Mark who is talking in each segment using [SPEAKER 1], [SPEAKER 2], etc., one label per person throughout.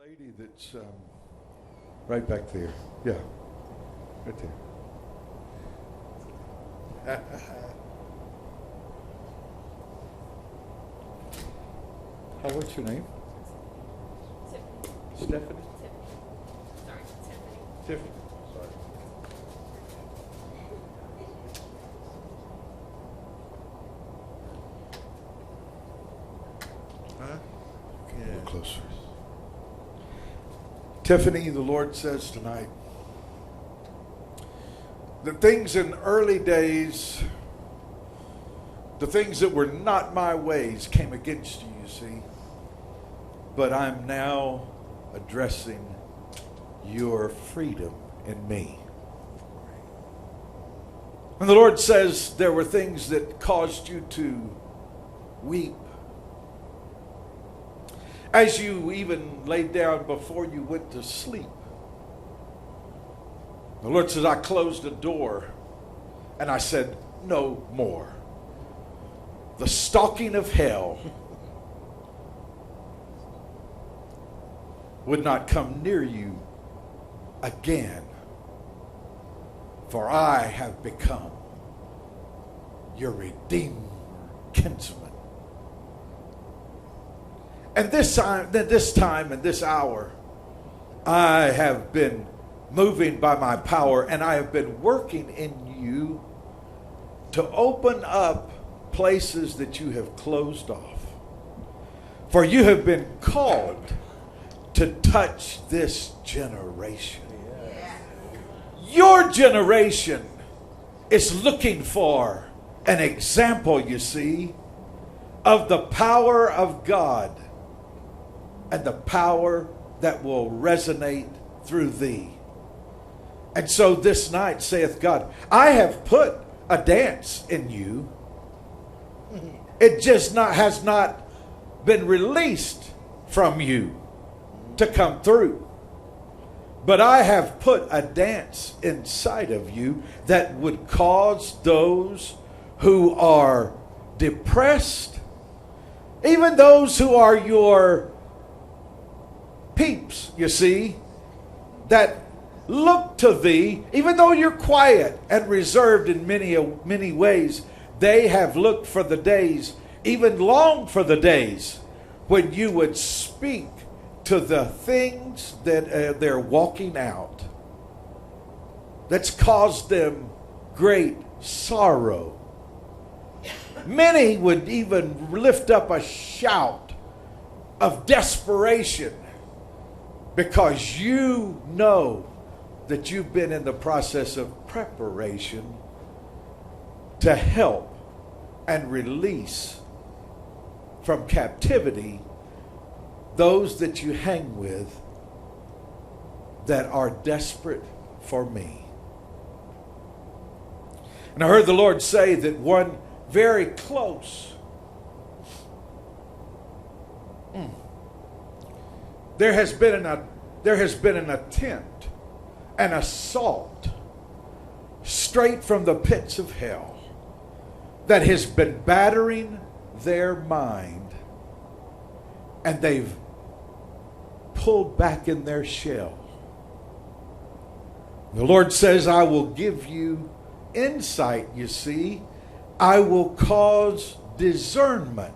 [SPEAKER 1] Lady that's right back there. Yeah, right there. Hi, what's your name?
[SPEAKER 2] Tiffany.
[SPEAKER 1] Stephanie?
[SPEAKER 2] Tiffany. Sorry, Tiffany.
[SPEAKER 1] Tiffany. Sorry. Huh? A little closer. Tiffany, the Lord says tonight, the things in early days, the things that were not my ways came against you, you see. But I'm now addressing your freedom in me. And the Lord says there were things that caused you to weep. As you even laid down before you went to sleep. The Lord says, I closed the door and I said, no more. The stalking of hell would not come near you again. For I have become your redeemer, kinsman. And this time and this hour, I have been moving by my power, and I have been working in you to open up places that you have closed off. For you have been called to touch this generation. Your generation is looking for an example, you see, of the power of God and the power that will resonate through thee. And so this night, saith God, I have put a dance in you. It just has not been released from you to come through. But I have put a dance inside of you that would cause those who are depressed, even those who are your peeps, you see, that look to thee, even though you're quiet and reserved in many ways, they have looked for the days, even longed for the days, when you would speak to the things that they're walking out, that's caused them great sorrow. Many would even lift up a shout of desperation because you know that you've been in the process of preparation to help and release from captivity those that you hang with that are desperate for me. And I heard the Lord say that one very close, there has been an attempt, an assault straight from the pits of hell that has been battering their mind, and they've pulled back in their shell. The Lord says, I will give you insight, you see. I will cause discernment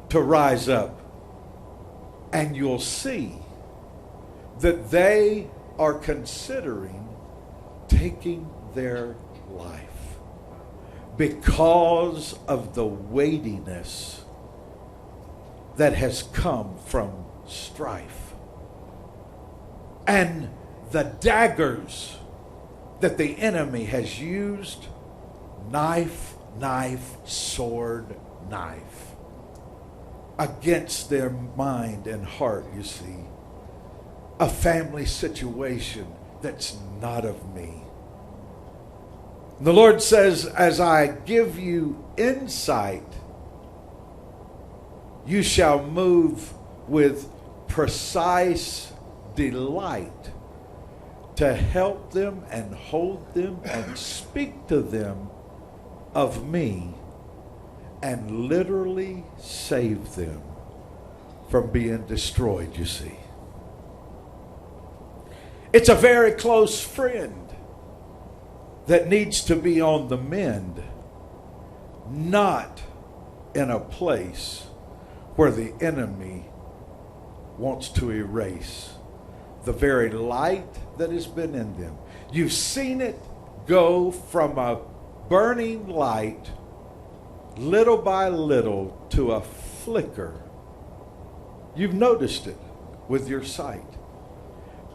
[SPEAKER 1] to rise up, and you'll see that they are considering taking their life because of the weightiness that has come from strife and the daggers that the enemy has used, knife, sword, knife, against their mind and heart, you see. A family situation that's not of me. The Lord says, as I give you insight, you shall move with precise delight to help them and hold them and speak to them of me and literally save them from being destroyed, you see. It's a very close friend that needs to be on the mend, not in a place where the enemy wants to erase the very light that has been in them. You've seen it go from a burning light, little by little, to a flicker. You've noticed it with your sight.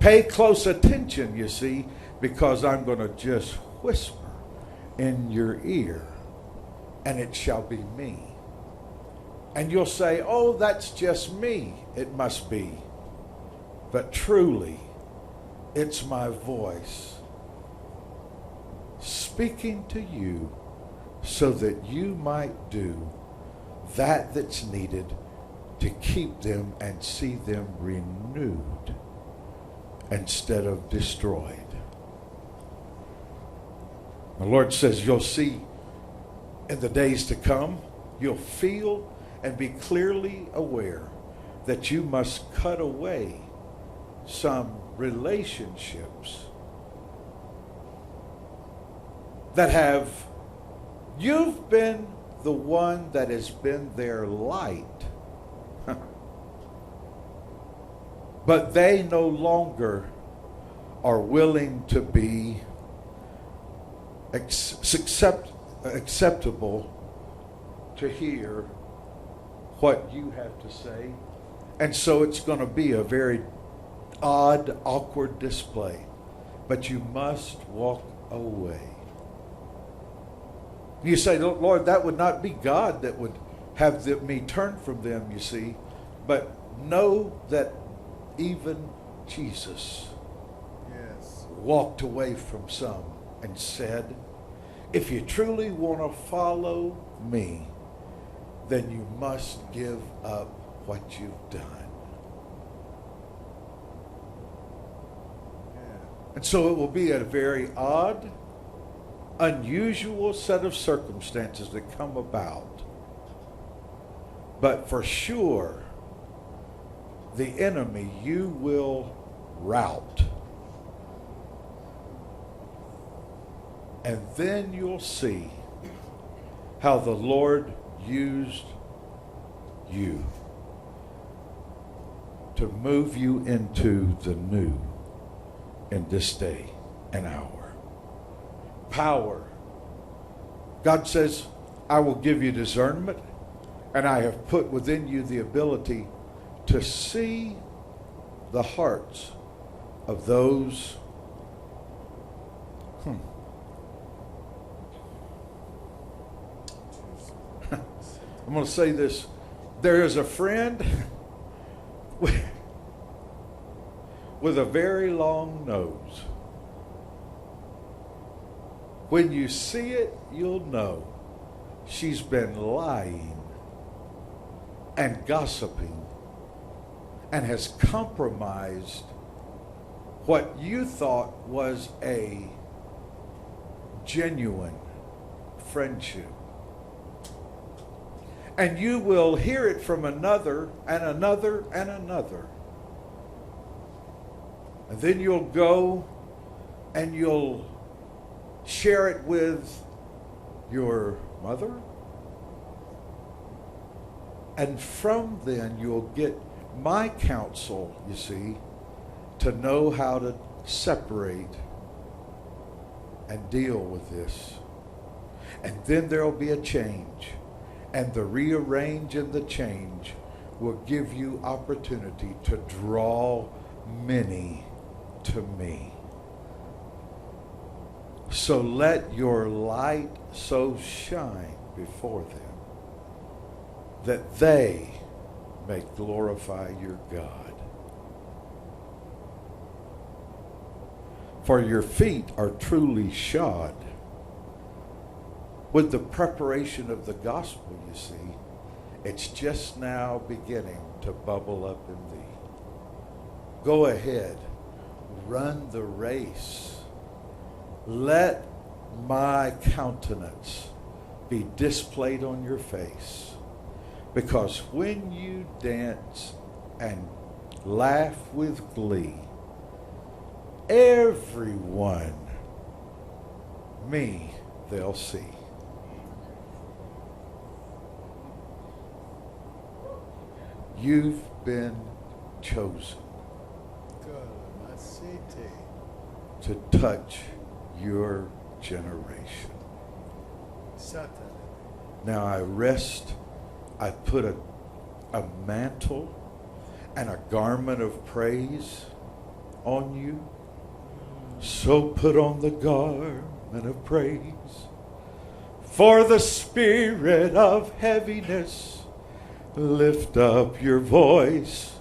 [SPEAKER 1] Pay close attention, you see, because I'm going to just whisper in your ear, and it shall be me. And you'll say, oh, that's just me. It must be. But truly, it's my voice speaking to you so that you might do that that's needed to keep them and see them renewed instead of destroyed. The Lord says you'll see in the days to come, you'll feel and be clearly aware that you must cut away some relationships that have, you've been the one that has been their light, but they no longer are willing to be acceptable to hear what you have to say. And so it's going to be a very odd, awkward display. But you must walk away. You say, Lord, that would not be God that would have me turn from them, you see. But know that even Jesus walked away from some and said, if you truly want to follow me, then you must give up what you've done. And so it will be a very odd, unusual set of circumstances that come about. But for sure, the enemy you will rout. And then you'll see how the Lord used you to move you into the new in this day and hour. Power. God says, I will give you discernment, and I have put within you the ability to see the hearts of those I'm going to say this. There is a friend with a very long nose. When you see it, you'll know she's been lying and gossiping and has compromised what you thought was a genuine friendship. And you will hear it from another and another and another. And then you'll go and you'll share it with your mother. And from then you'll get my counsel, you see, to know how to separate and deal with this. And then there'll be a change. And the rearrange and the change will give you opportunity to draw many to me. So let your light so shine before them that they may glorify your God. For your feet are truly shod with the preparation of the gospel, you see. It's just now beginning to bubble up in thee. Go ahead, run the race. Let my countenance be displayed on your face. Because when you dance and laugh with glee. Everyone, me, they'll see. You've been chosen to touch your generation. Now I put a mantle and a garment of praise on you. So put on the garment of praise for the spirit of heaviness. Lift up your voice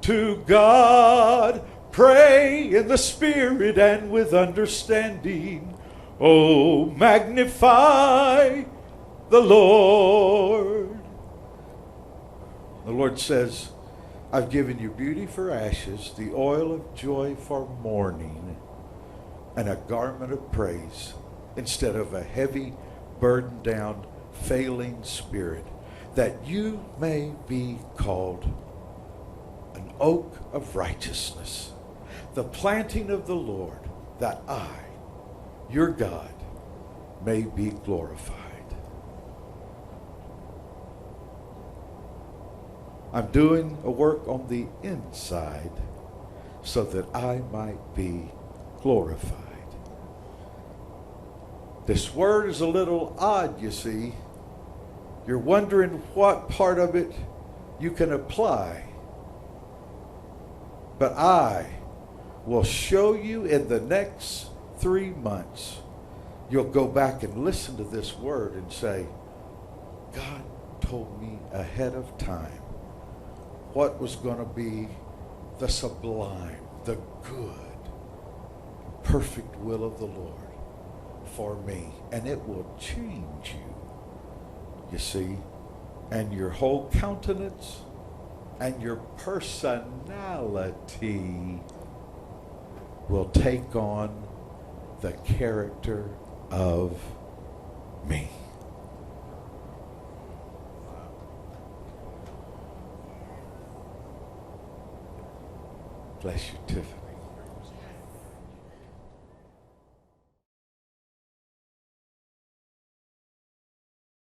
[SPEAKER 1] to God. Pray in the Spirit and with understanding. Oh, magnify the Lord. The Lord says, I've given you beauty for ashes, the oil of joy for mourning, and a garment of praise instead of a heavy, burdened down, failing spirit, that you may be called an oak of righteousness, the planting of the Lord, that I, your God, may be glorified. I'm doing a work on the inside so that I might be glorified. This word is a little odd, you see. You're wondering what part of it you can apply. But I will show you in the next 3 months. You'll go back and listen to this word and say, God told me ahead of time what was going to be the sublime, the good, perfect will of the Lord for me. And it will change you see, and your whole countenance and your personality will take on the character of me. Bless you, Tiffany.